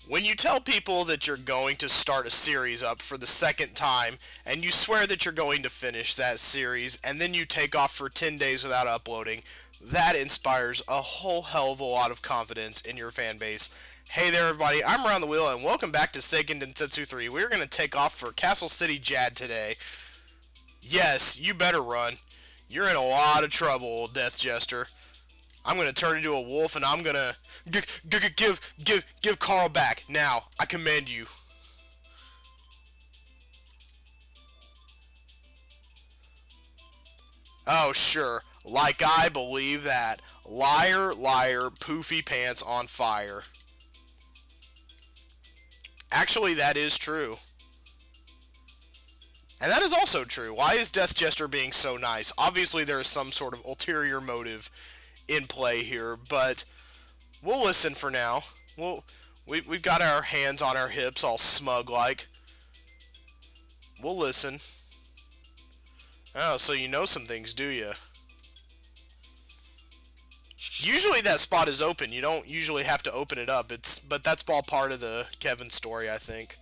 When you tell people that you're going to start a series up for the second time, and you swear that you're going to finish that series, and then you take off for 10 days without uploading, that inspires a whole hell of a lot of confidence in your fan base. Hey there everybody, I'm Round the Wheel, and welcome back to Seiken Densetsu 3. We're going to take off for Castle City Jad today. Yes, you better run. You're in a lot of trouble, old Death Jester. I'm gonna turn into a wolf and I'm gonna give Carl back. Now, I command you. Oh, sure. Like I believe that. Liar, liar, poofy pants on fire. Actually, that is true. And that is also true. Why is Death Jester being so nice? Obviously, there is some sort of ulterior motive in play here, but we'll listen for now. We've got our hands on our hips, all smug-like. We'll listen. Oh, so you know some things, do you? Usually that spot is open. You don't usually have to open it up. But that's all part of the Kevin story, I think.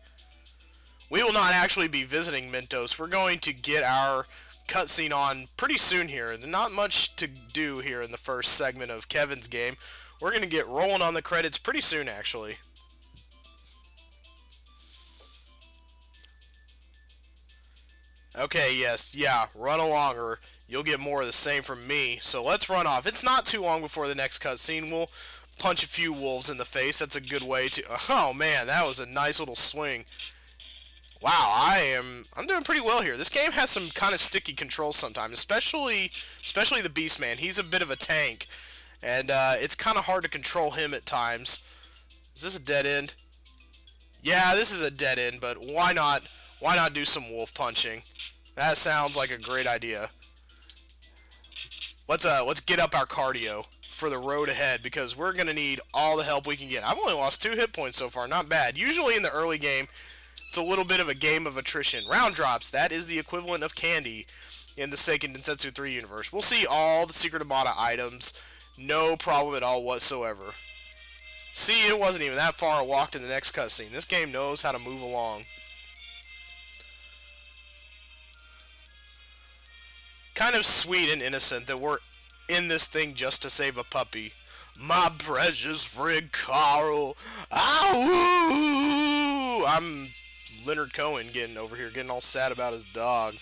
We will not actually be visiting Mentos. We're going to get our cutscene on pretty soon here. Not much to do here in the first segment of Kevin's game. We're going to get rolling on the credits pretty soon, actually. Okay, yes, yeah, run along or you'll get more of the same from me. So let's run off. It's not too long before the next cutscene. We'll punch a few wolves in the face. That's a good way to... Oh, man, that was a nice little swing. Wow, I'm doing pretty well here. This game has some kind of sticky controls sometimes, especially the beastman. He's a bit of a tank, and it's kind of hard to control him at times. Is this a dead end? Yeah, this is a dead end, but why not do some wolf punching? That sounds like a great idea. Let's get up our cardio for the road ahead because we're gonna need all the help we can get. I've only lost 2 hit points so far, not bad. Usually in the early game, it's a little bit of a game of attrition. Round drops, that is the equivalent of candy in the Seiken Densetsu 3 universe. We'll see all the Secret Amata items, no problem at all whatsoever. See, it wasn't even that far a walk to the next cutscene. This game knows how to move along. Kind of sweet and innocent that we're in this thing just to save a puppy. My precious friend Carl. Ow! I'm Leonard Cohen getting over here, getting all sad about his dog.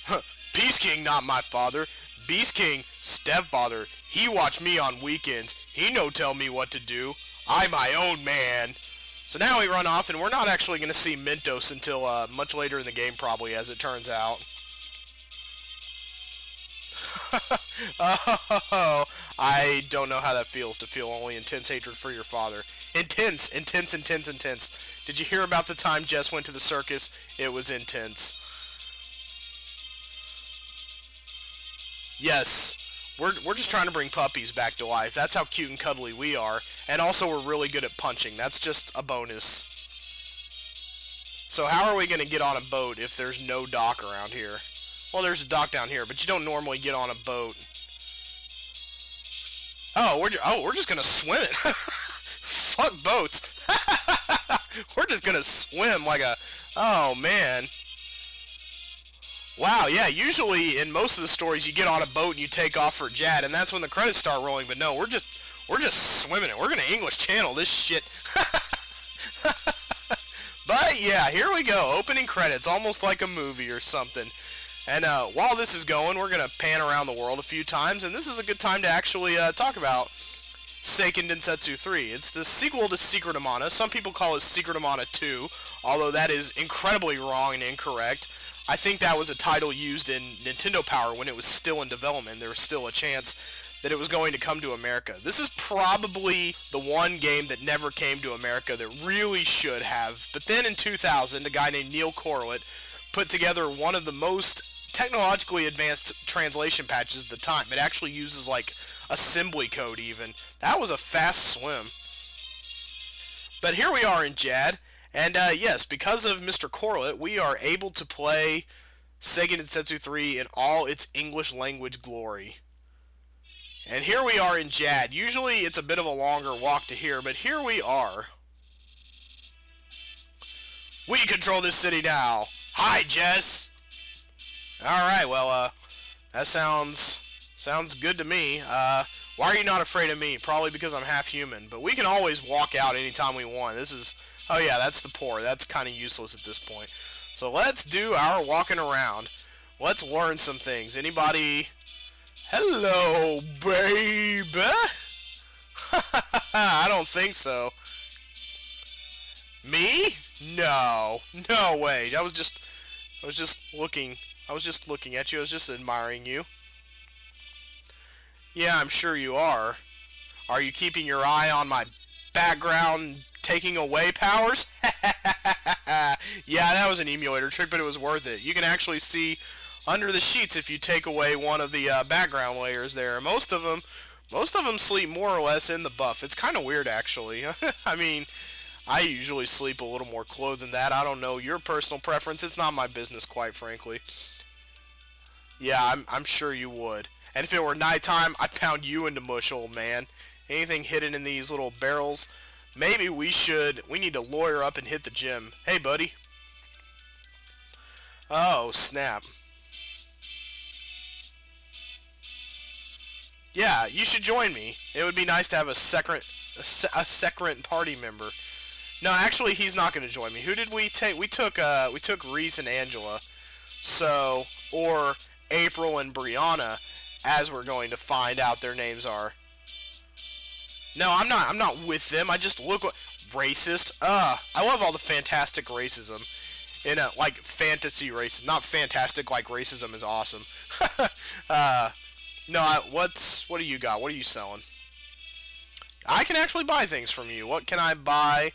Huh. Peace King, not my father. Beast King, stepfather. He watch me on weekends. He no tell me what to do. I my own man. So now we run off, and we're not actually going to see Mentos until much later in the game, probably, as it turns out. Oh, I don't know how that feels to feel only intense hatred for your father. Intense, intense, intense, intense. Did you hear about the time Jess went to the circus? It was intense. Yes, we're just trying to bring puppies back to life. That's how cute and cuddly we are. And also we're really good at punching. That's just a bonus. So how are we going to get on a boat if there's no dock around here? Well, there's a dock down here, but you don't normally get on a boat. Oh, we're just gonna swim it. Fuck boats. We're just gonna swim like a... Oh, man. Wow, yeah, usually in most of the stories you get on a boat and you take off for Jad, and that's when the credits start rolling, but no, we're just swimming it. We're gonna English Channel this shit. But, yeah, here we go. Opening credits, almost like a movie or something. And while this is going, we're going to pan around the world a few times, and this is a good time to actually talk about Seiken Densetsu 3. It's the sequel to Secret Amata. Some people call it Secret Amata 2, although that is incredibly wrong and incorrect. I think that was a title used in Nintendo Power when it was still in development. There was still a chance that it was going to come to America. This is probably the one game that never came to America that really should have. But then in 2000, a guy named Neil Corlett put together one of the most technologically advanced translation patches at the time. It actually uses like assembly code even. That was a fast swim. But here we are in Jad, and yes, because of Mr. Corlett, we are able to play Seiken Densetsu 3 in all its English language glory. And here we are in Jad. Usually it's a bit of a longer walk to here, but here we are. We control this city now. Hi, Jess. Alright, well, that sounds good to me. Why are you not afraid of me? Probably because I'm half human. But we can always walk out anytime we want. This is... Oh yeah, that's the poor. That's kind of useless at this point. So let's do our walking around. Let's learn some things. Anybody... Hello, baby. I don't think so. Me? No. No way. I was just looking. I was just looking at you. I was just admiring you. Yeah, I'm sure you are. Are you keeping your eye on my background taking away powers? Yeah, that was an emulator trick, but it was worth it. You can actually see under the sheets if you take away one of the background layers there. Most of them sleep more or less in the buff. It's kind of weird, actually. I mean, I usually sleep a little more clothed than that. I don't know your personal preference. It's not my business, quite frankly. Yeah, I'm sure you would. And if it were nighttime, I'd pound you into mush, old man. Anything hidden in these little barrels? Maybe we need to lawyer up and hit the gym. Hey, buddy. Oh, snap. Yeah, you should join me. It would be nice to have a second party member. No, actually, he's not going to join me. Who did we take? We took Reese and Angela. So, or April and Brianna, as we're going to find out their names are. No, I'm not with them. I just look what racist. I love all the fantastic racism in a like fantasy racism. Not fantastic like racism is awesome. No, what do you got? What are you selling? I can actually buy things from you. What can I buy?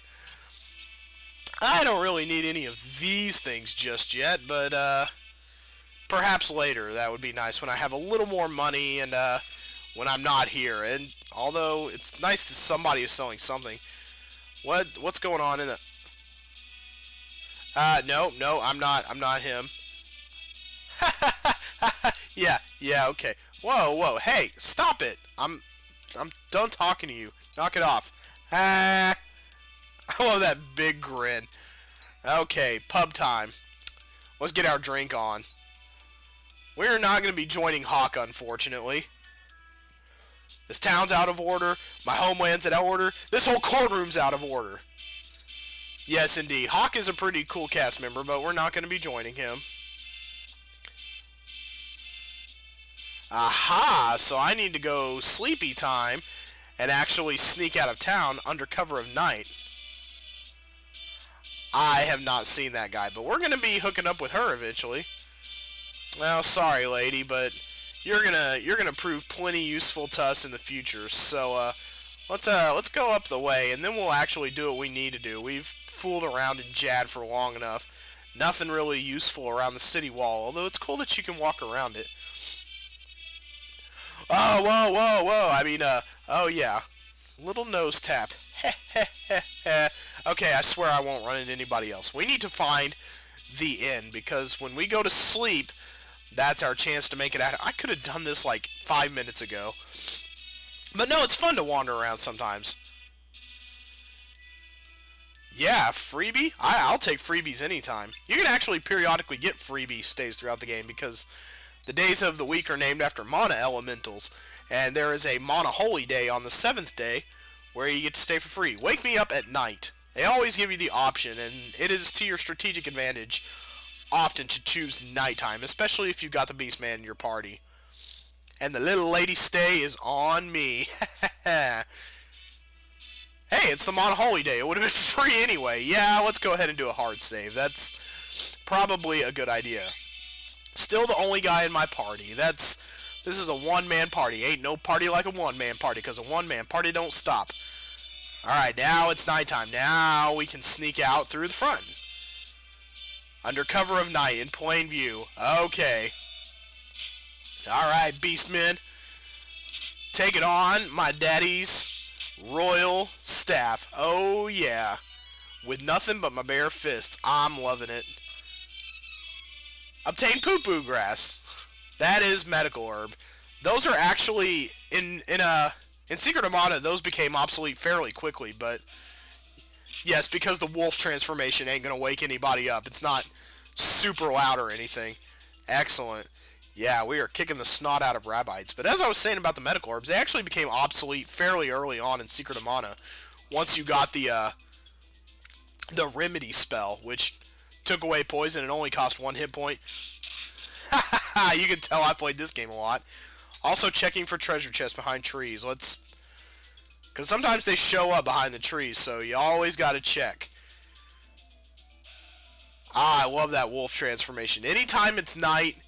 I don't really need any of these things just yet, but perhaps later. That would be nice when I have a little more money and when I'm not here. And although it's nice that somebody is selling something. What's going on in the... No, I'm not him. Yeah, okay. Whoa, hey, stop it! I'm done talking to you. Knock it off. I love that big grin. Okay, pub time. Let's get our drink on. We're not going to be joining Hawk, unfortunately. This town's out of order. My homeland's out of order. This whole courtroom's out of order. Yes, indeed. Hawk is a pretty cool cast member, but we're not going to be joining him. Aha! So I need to go sleepy time and actually sneak out of town under cover of night. I have not seen that guy, but we're going to be hooking up with her eventually. Well, sorry, lady, but you're gonna prove plenty useful to us in the future. So let's go up the way, and then we'll actually do what we need to do. We've fooled around in Jad for long enough. Nothing really useful around the city wall, although it's cool that you can walk around it. Oh, whoa! I mean, oh yeah, little nose tap. Okay, I swear I won't run into anybody else. We need to find the inn, because when we go to sleep, that's our chance to make it out. I could have done this like 5 minutes ago. But no, it's fun to wander around sometimes. Yeah, freebie? I'll take freebies anytime. You can actually periodically get freebie stays throughout the game, because the days of the week are named after mana elementals. And there is a mana holy day on the 7th day, where you get to stay for free. Wake me up at night. They always give you the option, and it is to your strategic advantage often to choose nighttime, especially if you've got the beastman in your party. And the little lady stay is on me. Hey, it's the Mana Holy Day. It would have been free anyway. Yeah, let's go ahead and do a hard save. That's probably a good idea. Still the only guy in my party. This is a one-man party. Ain't no party like a one-man party, because a one-man party don't stop. Alright, now it's nighttime. Now we can sneak out through the front. Under cover of night, in plain view. Okay. Alright, beastmen. Take it on, my daddy's royal staff. Oh, yeah. With nothing but my bare fists. I'm loving it. Obtain poo-poo grass. That is medical herb. Those are actually in Secret of Mana, those became obsolete fairly quickly, but yes, because the wolf transformation ain't gonna wake anybody up. It's not super loud or anything. Excellent. Yeah, we are kicking the snot out of Rabbites. But as I was saying about the medical orbs, they actually became obsolete fairly early on in Secret of Mana. Once you got the remedy spell, which took away poison and only cost 1 hit point. You can tell I played this game a lot. Also checking for treasure chests behind trees. Because sometimes they show up behind the trees, so you always got to check. I love that wolf transformation. Anytime it's night,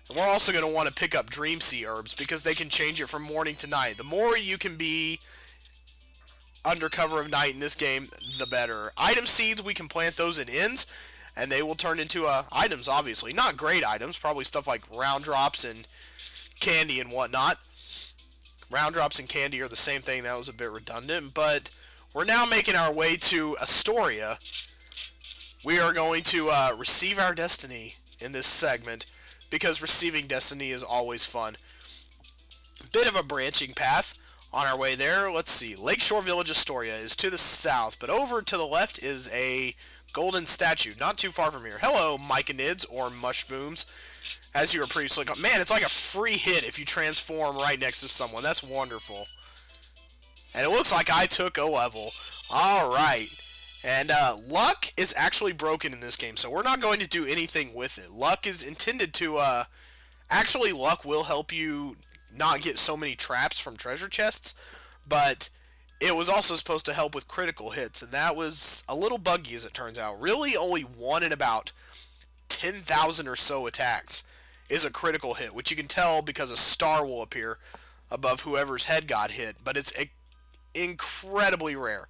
and we're also going to want to pick up Dream Sea herbs because they can change it from morning to night. The more you can be under cover of night in this game, the better. Item seeds, we can plant those in inns, and they will turn into items, obviously. Not great items, probably stuff like round drops and candy and whatnot. Round drops and candy are the same thing. That was a bit redundant, but we're now making our way to Astoria. We are going to receive our destiny in this segment because receiving destiny is always fun. Bit of a branching path on our way there. Let's see. Lakeshore Village Astoria is to the south, but over to the left is a golden statue not too far from here. Hello, myconids or mushbooms. As you were previously... Man, it's like a free hit if you transform right next to someone. That's wonderful. And it looks like I took a level. Alright. And luck is actually broken in this game, so we're not going to do anything with it. Luck is intended to... Actually, luck will help you not get so many traps from treasure chests, but it was also supposed to help with critical hits, and that was a little buggy as it turns out. Really only 1 in about 10,000 or so attacks is a critical hit, which you can tell because a star will appear above whoever's head got hit, but it's incredibly rare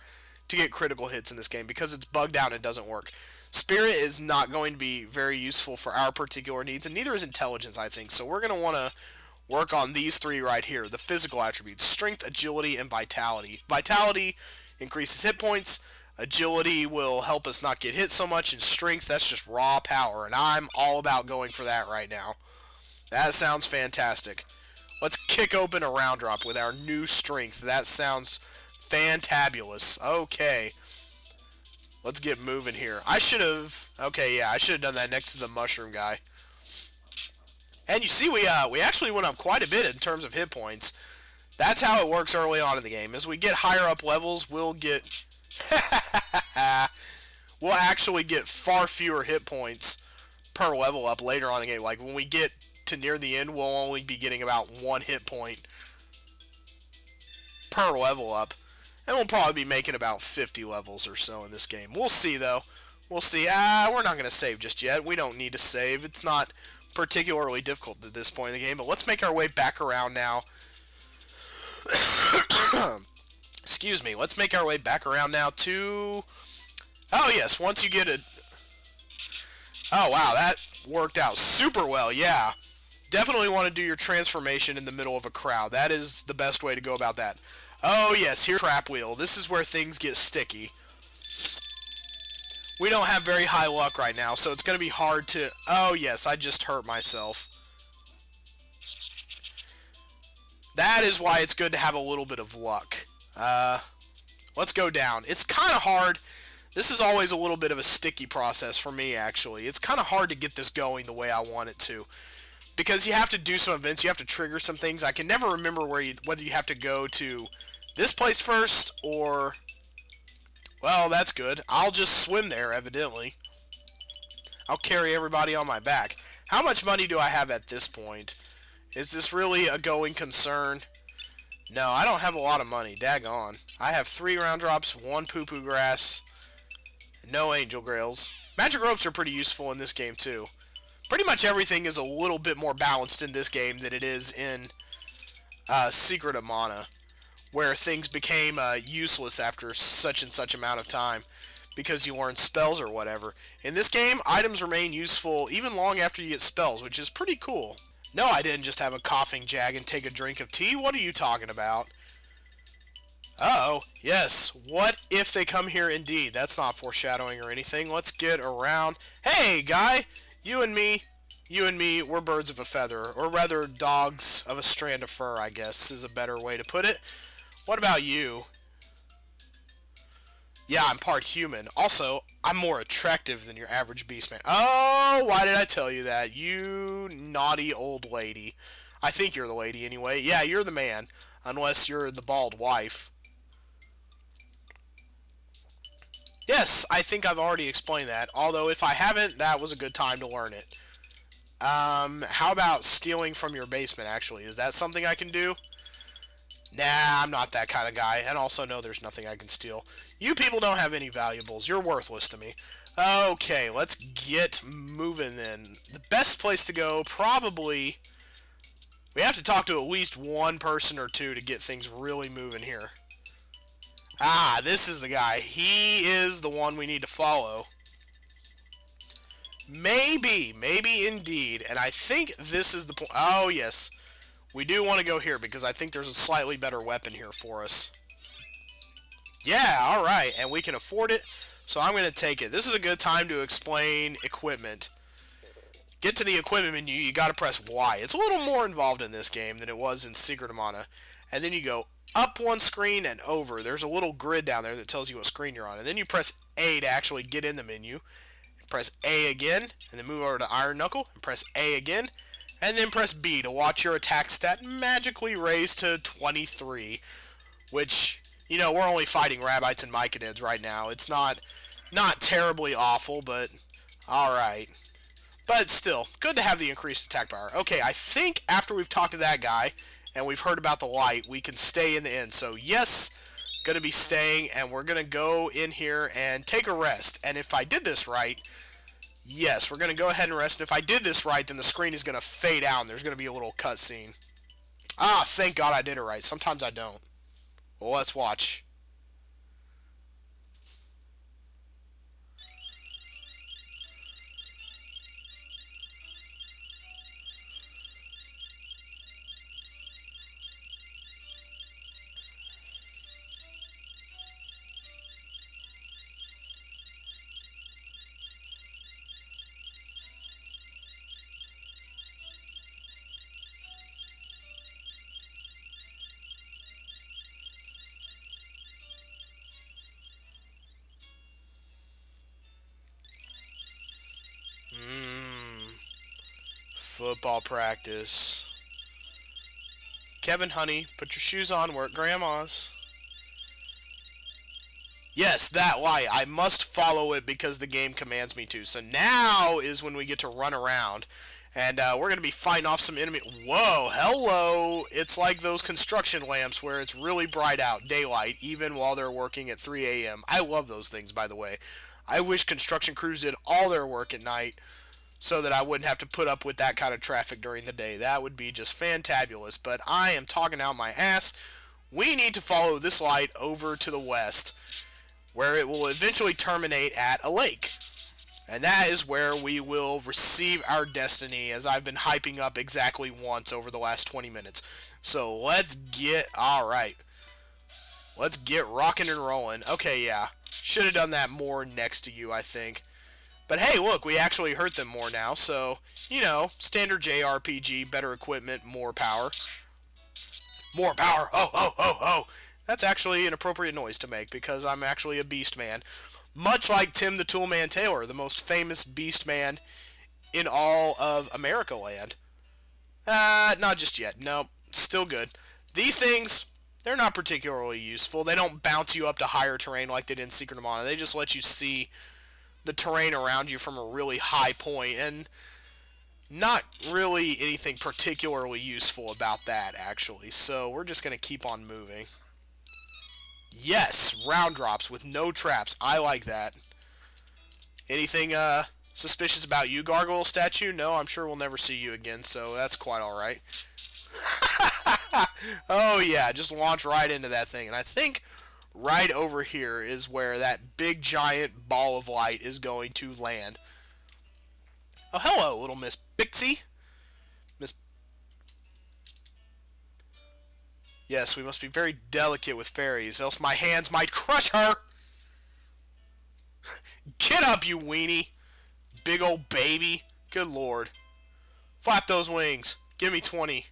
to get critical hits in this game because it's bugged out and it doesn't work. Spirit is not going to be very useful for our particular needs, and neither is intelligence, I think, so we're going to want to work on these 3 right here, the physical attributes: strength, agility, and vitality. Vitality increases hit points, agility will help us not get hit so much, and strength, that's just raw power, and I'm all about going for that right now. That sounds fantastic. Let's kick open a round drop with our new strength. That sounds fantabulous. Okay. Let's get moving here. I should have... Okay, yeah, I should have done that next to the mushroom guy. And you see, we actually went up quite a bit in terms of hit points. That's how it works early on in the game. As we get higher up levels, we'll get... we'll actually get far fewer hit points per level up later on in the game. Like, when we get to near the end, we'll only be getting about 1 hit point per level up. And we'll probably be making about 50 levels or so in this game. We'll see, though. We'll see. We're not going to save just yet. We don't need to save. It's not particularly difficult at this point in the game. But let's make our way back around now. Excuse me. Let's make our way back around now to... Oh, yes. Once you get a... Oh, wow. That worked out super well. Yeah. Definitely want to do your transformation in the middle of a crowd. That is the best way to go about that. Oh, yes. Here's trap wheel. This is where things get sticky. We don't have very high luck right now, so it's going to be hard to... Oh, yes. I just hurt myself. That is why it's good to have a little bit of luck. Let's go down. It's kind of hard. This is always a little bit of a sticky process for me, actually. It's kind of hard to get this going the way I want it to. Because you have to do some events, you have to trigger some things. I can never remember whether you have to go to this place first, or... Well, that's good. I'll just swim there, evidently. I'll carry everybody on my back. How much money do I have at this point? Is this really a going concern? No, I don't have a lot of money. Daggone. I have 3 round drops, 1 poo-poo grass, no angel grails. Magic ropes are pretty useful in this game, too. Pretty much everything is a little bit more balanced in this game than it is in Secret of Mana, where things became useless after such and such amount of time because you learn spells or whatever. In this game, items remain useful even long after you get spells, which is pretty cool. No, I didn't just have a coughing jag and take a drink of tea. What are you talking about? Uh-oh. Yes. What if they come here indeed? That's not foreshadowing or anything. Let's get around. Hey, guy! You and me. You and me, we're birds of a feather, or rather dogs of a strand of fur, I guess, is a better way to put it. What about you? Yeah, I'm part human. Also, I'm more attractive than your average beastman. Oh, why did I tell you that? You naughty old lady. I think you're the lady anyway. Yeah, you're the man. Unless you're the bald wife. Yes, I think I've already explained that. Although, if I haven't, that was a good time to learn it. How about stealing from your basement, actually? Is that something I can do? Nah, I'm not that kind of guy. And also, no, there's nothing I can steal. You people don't have any valuables. You're worthless to me. Okay, let's get moving then. The best place to go, probably... We have to talk to at least one person or two to get things really moving here. Ah, this is the guy. He is the one we need to follow. Maybe indeed. And I think this is the point. Oh, yes. We do want to go here because I think there's a slightly better weapon here for us. Yeah, alright. And we can afford it, so I'm going to take it. This is a good time to explain equipment. Get to the equipment menu, you got to press Y. It's a little more involved in this game than it was in Secret of Mana. And then you go up one screen and over. There's a little grid down there that tells you what screen you're on. And then you press A to actually get in the menu. Press A again, and then move over to Iron Knuckle, and press A again, and then press B to watch your attack stat magically raise to 23, which, you know, we're only fighting Rabites and Myconids right now. It's not terribly awful, but alright. But still, good to have the increased attack power. Okay, I think after we've talked to that guy, and we've heard about the light, we can stay in the inn. So yes, gonna be staying, and we're gonna go in here and take a rest. And if I did this right, yes, we're gonna go ahead and rest. And if I did this right, then the screen is gonna fade out and there's gonna be a little cutscene. Ah, thank God I did it right. Sometimes I don't. Well, let's watch. Football practice. Kevin, honey, put your shoes on. We're at Grandma's. Yes, that light. I must follow it because the game commands me to. So now is when we get to run around. And we're going to be fighting off some enemy. Whoa, hello. It's like those construction lamps where it's really bright out, daylight, even while they're working at 3 a.m. I love those things, by the way. I wish construction crews did all their work at night so that I wouldn't have to put up with that kind of traffic during the day. That would be just fantabulous. But I am talking out my ass. We need to follow this light over to the west, where it will eventually terminate at a lake. And that is where we will receive our destiny, as I've been hyping up exactly once over the last 20 minutes. So let's get, alright. Let's get rocking and rolling. Okay, yeah. Should have done that more next to you, I think. But hey, look, we actually hurt them more now, so, you know, standard JRPG, better equipment, more power. More power! Oh, oh, oh, oh! That's actually an appropriate noise to make, because I'm actually a beast man. Much like Tim the Toolman Taylor, the most famous beast man in all of America land. Not just yet. No, still good. These things, they're not particularly useful. They don't bounce you up to higher terrain like they did in Secret of Mana. They just let you see the terrain around you from a really high point, and not really anything particularly useful about that, actually. So we're just going to keep on moving. Yes, round drops with no traps. I like that. Anything suspicious about you, Gargoyle Statue? No, I'm sure we'll never see you again, so that's quite alright. Oh yeah, just launch right into that thing. And I think right over here is where that big giant ball of light is going to land. Oh, hello, little Miss Pixie. Yes, we must be very delicate with fairies, else my hands might crush her! Get up, you weenie! Big old baby. Good lord. Flap those wings. Give me 20.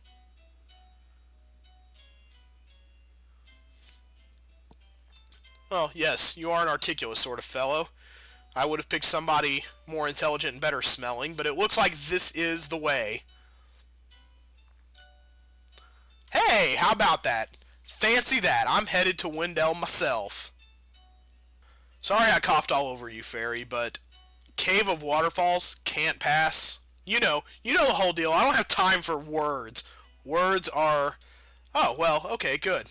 Well, yes, you are an articulate sort of fellow. I would have picked somebody more intelligent and better smelling, but it looks like this is the way. Hey, how about that? Fancy that. I'm headed to Wendell myself. Sorry I coughed all over you, Fairy, but Cave of Waterfalls can't pass. You know the whole deal. I don't have time for words. Words are... Oh, well, okay, good.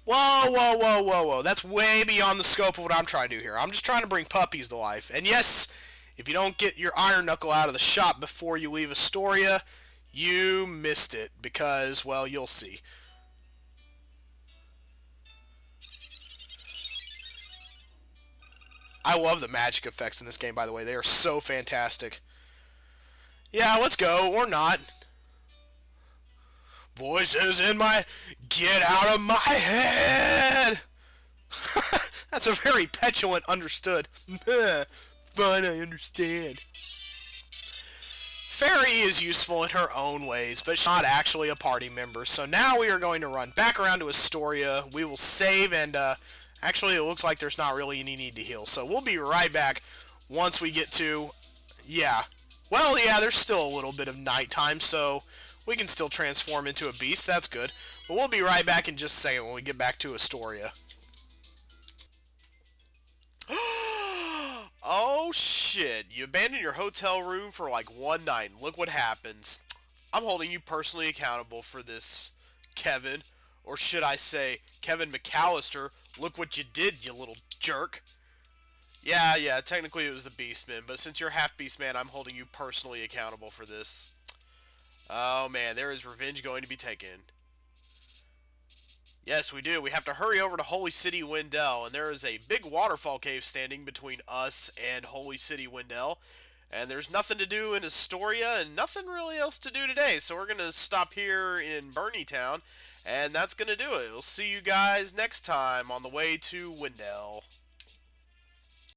Whoa, whoa, whoa, whoa, whoa. That's way beyond the scope of what I'm trying to do here. I'm just trying to bring puppies to life. And yes, if you don't get your iron knuckle out of the shop before you leave Astoria, you missed it. Because, well, you'll see. I love the magic effects in this game, by the way. They are so fantastic. Yeah, let's go. Or not. Voices in my... Get out of my head! That's a very petulant understood. Fine, I understand. Fairy is useful in her own ways, but she's not actually a party member. So now we are going to run back around to Astoria. We will save, and actually it looks like there's not really any need to heal. So we'll be right back once we get to... Yeah. Well, yeah, there's still a little bit of nighttime, so we can still transform into a beast. That's good. But we'll be right back in just a second when we get back to Astoria. Oh, shit. You abandoned your hotel room for like one night, and look what happens. I'm holding you personally accountable for this, Kevin. Or should I say, Kevin McAllister. Look what you did, you little jerk. Yeah, technically it was the Beastmen, but since you're half Beastman, I'm holding you personally accountable for this. Oh, man, there is revenge going to be taken. Yes, we do. We have to hurry over to Holy City Wendell, and there is a big waterfall cave standing between us and Holy City Wendell. And there's nothing to do in Astoria, and nothing really else to do today, so we're going to stop here in Bernie Town, and that's going to do it. We'll see you guys next time on the way to Wendell.